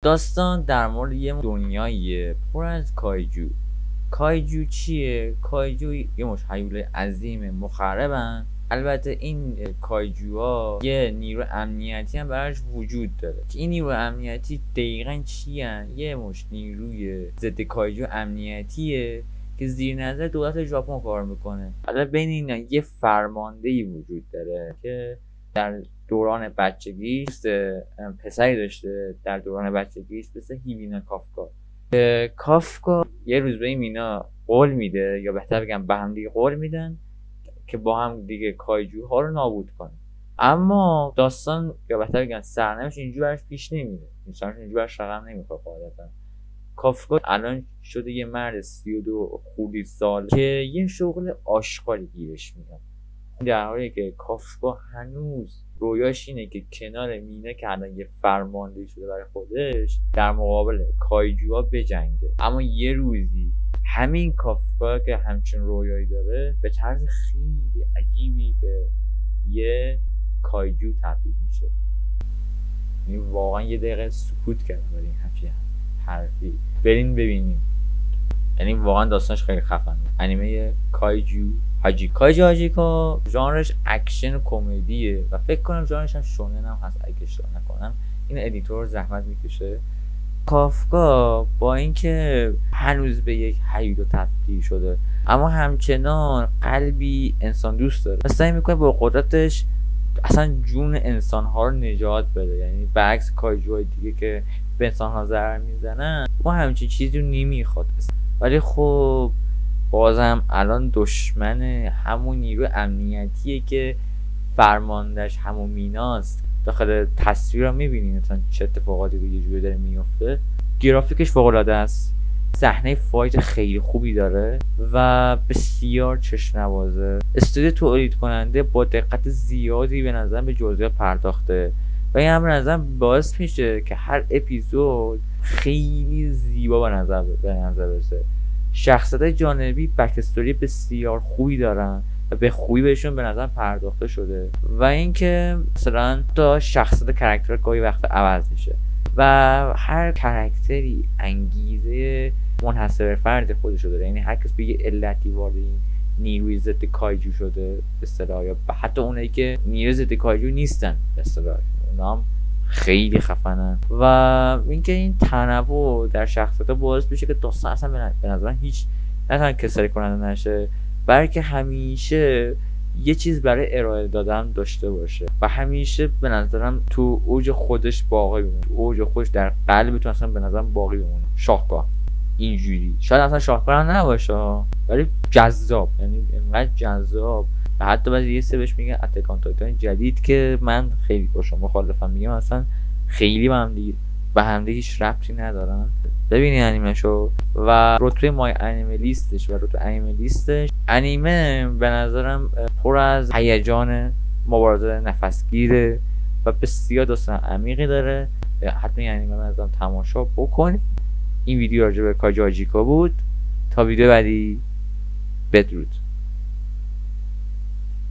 داستان در مورد یه دنیاییه پر از کایجو. کایجو چیه؟ کایجو یه مش هیولای عظیم مخربن. البته این کایجوها یه نیرو امنیتی هم براش وجود داره که این نیرو امنیتی دقیقا چیه؟ یه مش نیروی ضد کایجو امنیتیه که زیر نظر دولت ژاپن کار میکنه. حالا بین اینا یه فرماندهی وجود داره که در دوران بچگیش پسری داشته. در دوران بچگیش مثل هیمینا کافکا یه روز به این مینا قول میده، یا بهتر بگم به هم دیگه قول میدن که با هم دیگه کایجوها رو نابود کنه. اما داستان یا بهتر بگم سرنوشت اینجوری براش پیش نمیره، اینجوری براش رقم نمیخوره. قاعدتا کافکا الان شده یه مرد 32 خورده سال که یه شغل آشغالی گیرش میاد، در حالی که کافکا هنوز رویاش اینه که کنار مینا که الان یه فرمانده شده برای خودش در مقابل کایجوها بجنگه. اما یه روزی همین کافکا که همچین رویایی داره به طرز خیلی عجیبی به یه کایجو تبدیل میشه. یعنی واقعا یه دقیقه سکوت کردم برای این همچین حرفی. برین ببینیم. یعنی واقعا داستانش خیلی خفنه. انیمه کایجو هاجیکا ژانرش اکشن و کمدیه و فکر کنم ژانرش هم شونن هم هست اگه اشتباه نکنم. این ادیتور زحمت میکشه. کافکا با اینکه هنوز به یک هیولو تبدیل شده اما همچنان قلبی انسان دوست داره و سعی میکنه با قدرتش اصلا جون انسانها رو نجات بده. یعنی برعکس کایجوهای دیگه که به انسانها ضرر میزنن، ما همچین چیزی رو نمیخواد. ولی خب بازم الان دشمن همون نیرو امنیتیه که فرماندهش همون میناست. داخل تصویر رو میبینین مثلا چه اتفاقاتی رو یه جوری داره میفته. گرافیکش فوق‌العاده است، صحنه فایت خیلی خوبی داره و بسیار چشم‌نوازه. استودیو تولید کننده با دقت زیادی به نظرم به جزئیات پرداخته و این هم به نظرم باعث میشه که هر اپیزود خیلی زیبا به نظر برسه. شخصیت جانبی بک استوری بسیار خوبی دارن و به خوبی بهشون به نظر پرداخته شده و اینکه مثلا تا شخصیت کاراکتر گاهی وقت عوض میشه و هر کاراکتری انگیزه منحصر به فرد خودشو داره. یعنی هر کس به یه علتی وارد این نیروی ضد کایجو شده به اصطلاح، یا حتی اونایی که نیروی ضد کایجو نیستن به اصطلاح، اونا هم خیلی خفنن. و اینکه این تنوع در شخصیت باعث میشه که داستان اصلا به نظر هیچ نه کسری کننده نشه، بلکه همیشه یه چیز برای ارائه دادن داشته باشه و همیشه به نظرم تو اوج خودش باقی بمونه، تو اوج خودش در قلبتون اصلا به نظرم باقی بمونه. شاهکار اینجوری شاید اصلا شاهکار هم نباشه ولی جذاب، یعنی اینقدر جذاب و حتی بعضی یه سه بهش میگن اتک آن تایتان جدید که من خیلی باشم مخالفم، میگم اصلا خیلی به هم دیگه هیچ ربطی ندارن. ببینید انیمه‌شو و رتبه مای انیمه لیستش و رتبه انیمه لیستش. انیمه به نظرم پر از هیجان، مبارزه نفسگیره و بسیار داستان عمیقی داره. حتما این انیمه به نظرم تماشا بکنید. این ویدیو راجع به کایجو هاجیکا بود. تا ویدیو بعدی بدرود.